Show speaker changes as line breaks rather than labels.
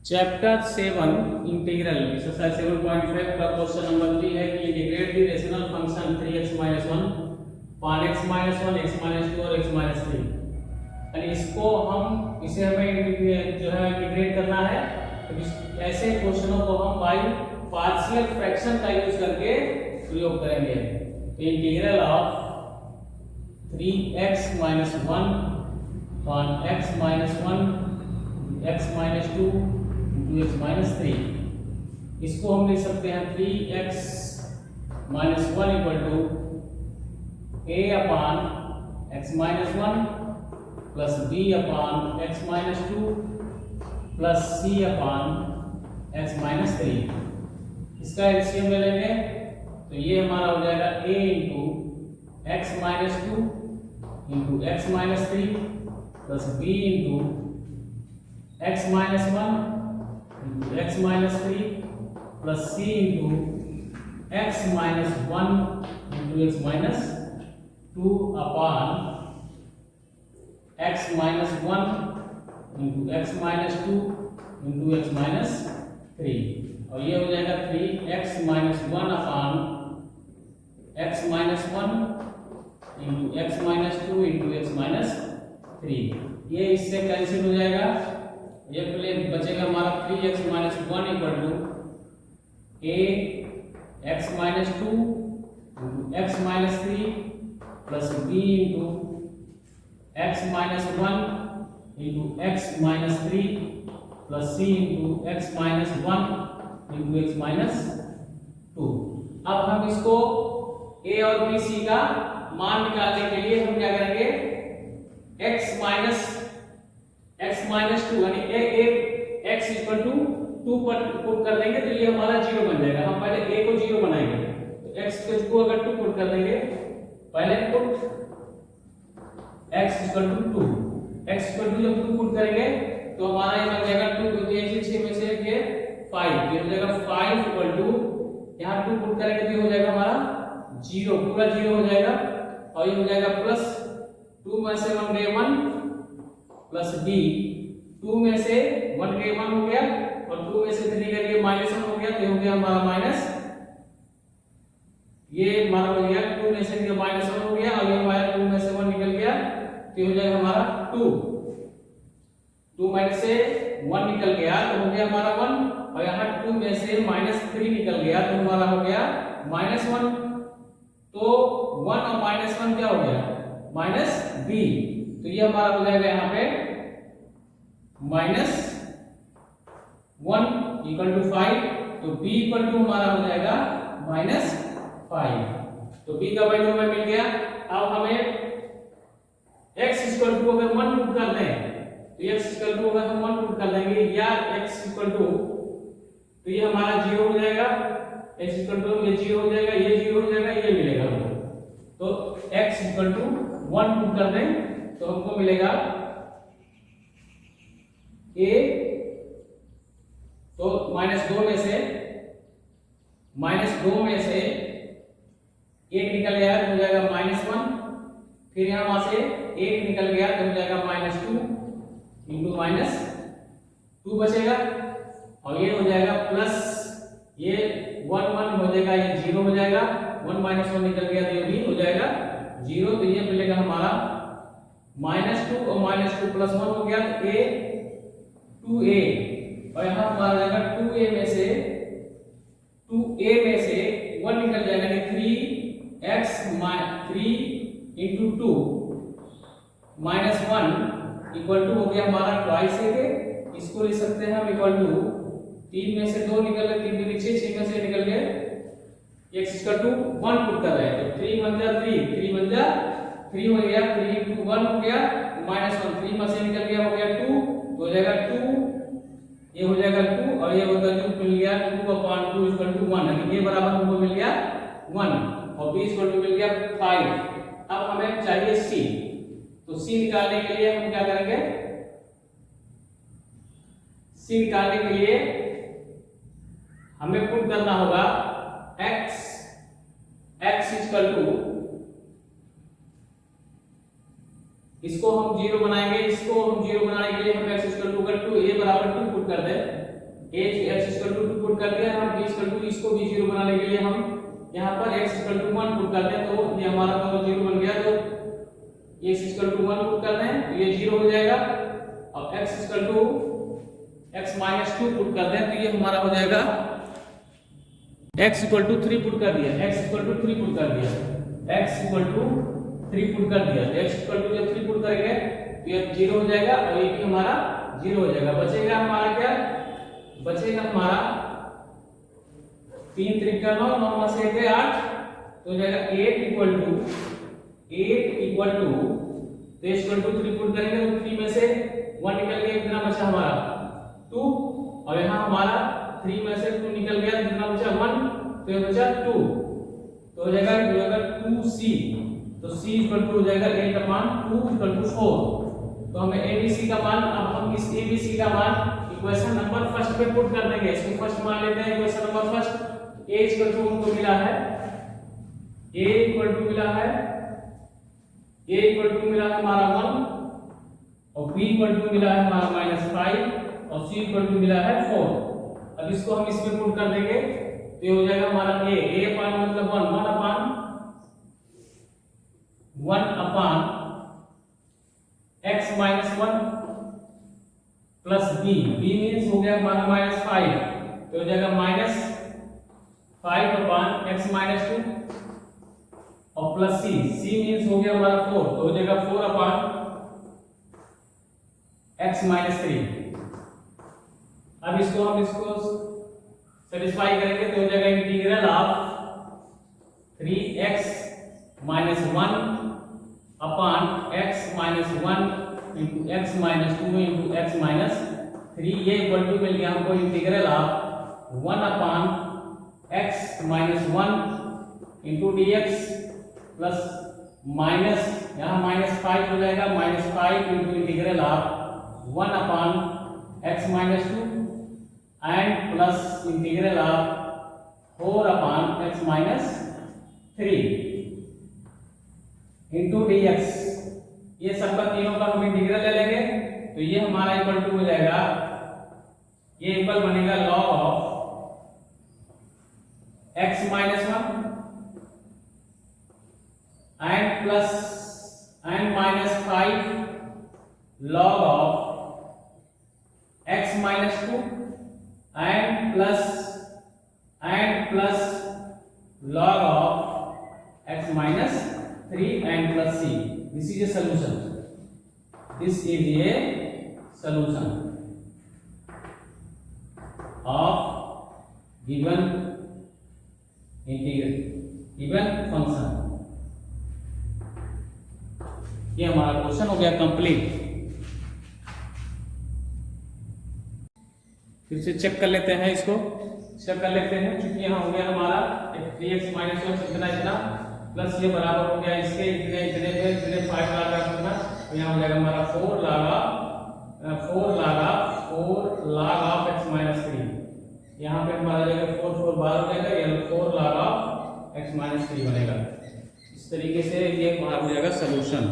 Chapter 7 integral exercise 7.5 का question number 3 है कि integrate the rational function 3x - 1 upon x - 1 x - 2 और x - 3। यानी इसको इसे हमें इंटीग्रेट करना है। तो ऐसे क्वेश्चनों को हम बाय पार्शियल फ्रैक्शन का यूज करके प्रयोग करेंगे। तो integral of 3x - 1 upon x - 1 x - 2 x - 3, इसको हम लिख सकते हैं 3x - 1 equal to a upon x - 1 plus b upon x - 2 plus c upon x - 3। इसका एलसीएम ले लेंगे तो ये हमारा हो जाएगा a into x - 2 into x - 3 plus b into x - 1 into x - 3 plus c into x - 1 into x - 2 upon x - 1 into x - 2 into x - 3, और ये हो जाएगा 3x - 1 upon x - 1 into x - 2 into x - 3। ये इससे कैंसिल हो जाएगा। ये पहले बचेगा हमारा 3x - 1 equal to a x - 2 into x - 3 plus b into x - 1 into x - 3 plus c into x - 1 into x - 2। अब हम इसको a और b c का मान निकालने के लिए हम क्या करेंगे, x - 2 यानी x इक्वल टू 2 पर पुट कर देंगे तो ये हमारा 0 बन जाएगा। हम पहले a को 0 बनाएंगे तो x को अगर 2 पुट कर देंगे, पहले put x equal to 2, x equal to जब 2 पुट करेंगे तो हमारा ये बन जाएगा 2 को 6 में से ये 5, ये हो जाएगा 5 इक्वल टू यहाँ 2 पुट करेंगे तो ये हो जाएगा हमारा 0, पूरा 0 हो जाएगा। और ये हो जाएगा प्लस 2 में से 1 गए 1 प्लस b, 2 में से 1 के 1 हो गया और 2 में से 3 करके -1 हो गया तो हो गया हमारा माइनस, ये हमारा हो गया 2 में से -1 हो गया और ये हमारा 2 में से 1 निकल गया तो हो जाएगा हमारा 2 में से 1 निकल गया तो हो गया हमारा 1 और यहाँ 2 में से -3 निकल गया तो हमारा हो गया -1। तो 1 और -1 क्या हो गया -b, तो ये हमारा हो जाएगा यहाँ पे -1 इक्वल टू 5, तो b इक्वल टू हमारा हो जाएगा -5। तो b का वैल्यू हमें मिल गया। अब हमें x इक्वल टू अगर 1 पुट कर दें तो x इक्वल टू अगर हम 1 पुट कर देंगे या x इक्वल टू, तो ये हमारा 0 हो जाएगा, x इक्वल टू ये 0 हो जाएगा, ये 0 हो जाएगा, ये मिलेगा हमको। तो x इक्वल टू 1 पुट कर दें तो हमको मिलेगा a, तो -2 में से एक निकल गया तो हो जाएगा -1, फिर यहां वहां से एक निकल गया तो हो जाएगा -2 इंटू -2 बचेगा और ये हो जाएगा प्लस ये 1 1 हो जाएगा, ये 0 हो जाएगा, 1 -1 निकल गया तो ये भी हो जाएगा 0, तो ये मिलेगा हमारा -2 और -2 प्लस 1 हो गया तो a 2a और यहाँ हमारा जाएगा 2a में से 1 निकल जाएगा कि 3x 3 इंटू 2 -1 इक्वल टू हो गया हमारा ट्वाइस a के, इसको लिख सकते हैं हम इक्वल टू 3 में से 2 निकल गए, 3 में 6 में से निकल गए, x इक्वल टू 1 पुट कर रहे हैं तो 3 1 जा 3 3 1 जा 3 हो गया, 3 इंटू 1 हो गया -1, 3 में से निकल गया हो गया 2, तो हो जाएगा 2, ये हो जाएगा 2 और ये होगा जो मिल गया 2/2 इक्वल टू 1, यानी ये बराबर हमको मिल गया 1 और b इक्वल टू मिल गया 5। अब हमें चाहिए c, तो c निकालने के लिए हम क्या करेंगे, c निकालने के लिए हमें पुट करना होगा x इक्वल टू, इसको हम 0 बनाएंगे, इसको हम 0 बनाने के लिए हम x इक्वल टू अगर 2 a बराबर 2 पुट कर दें a x equal to 2 put करते हैं हम, b इक्वल टू इसको भी 0 बनाने के लिए हम यहाँ पर x इक्वल टू 1 पुट करते हैं, तो ये हमारा दोनों 0 बन गया। तो x इक्वल टू 1 पुट करते हैं तो ये 0 हो जाएगा। अब x equal to x minus 2 put करते हैं तो ये हमारा हो जाएगा x इक्वल टू 3 पुट कर दिया, x इक्वल टू 3 पुट कर दिया, x इक्वल टू 3 पुट कर दिया, x इक्वल टू जब 3 पुट करेंगे तो ये 0 हो जाएगा और ये भी हमारा 0 हो जाएगा। बचेगा हमारा क्या, बचेगा हमारा 3 त्रिका 9, 9 में से 1 8, तो हो जाएगा 8 इक्वल टू तो इक्वल टू 3 पुट करेंगे तो 3 में से 1 निकल गया, कितना बचा हमारा 2, और यहाँ हमारा 3 में से 2 निकल गया, कितना बचा 1, तो ये बचा 2, तो हो जाएगा 2c, तो c इक्वल टू हो जाएगा 8 अपान 2 इक्वल टू 4। तो हमें abc का मान, अब हम इस abc का मान इक्वेशन नंबर फर्स्ट पे पुट कर देंगे, इसको फर्स्ट मान लेते हैं equation number first. a equal to हमको मिला है, a इक्वल टू मिला है हमारा 1, और b इक्वल टू मिला है हमारा -5, और c इक्वल टू मिला है 4। अब इसको हम इसमें पुट कर देंगे तो ये हो जाएगा हमारा a अपान मतलब 1 अपान x minus 1 plus b means हो गया हमारा -5, तो हो जाएगा -5 अपान x माइनस 2 और प्लस c मीन्स हो गया हमारा 4, तो हो जाएगा 4 अपान x माइनस 3। अब इसको सेटिस्फाई करेंगे तो हो जाएगा integral of 3x minus 1 upon x minus 1 into x minus 2 into x minus 3, ये इक्वल टू मिल गया हमको integral of 1 upon x minus 1 into dx plus minus यहाँ -5 हो जाएगा, -5 into integral of 1 upon x minus 2 and plus integral of 4 upon x minus 3 into dx, ये सबका तीनों का हम इंटीग्रल ले लेंगे तो ये हमारा इक्वल टू हो जाएगा, ये इक्वल बनेगा log of x minus 1 and plus and -5 log of x minus 2 and plus log of x minus 3 and plus c. This is a solution. This is a solution of given integral, given function. ये हमारा question हो गया complete. फिर से check कर लेते हैं, इसको चेक कर लेते हैं, क्योंकि यहाँ हो गया हमारा 3x माइनस 1 इतना प्लस ये बराबर हो गया इसके इतने पे 5 लगा करना, तो यहाँ हो जाएगा हमारा 4 log ऑफ x माइनस 3, यहाँ पे हमारा जाएगा 4 बार हो जाएगा, ये 4 log ऑफ x माइनस 3 बनेगा। इस तरीके से ये हमारा हो जाएगा सलूशन।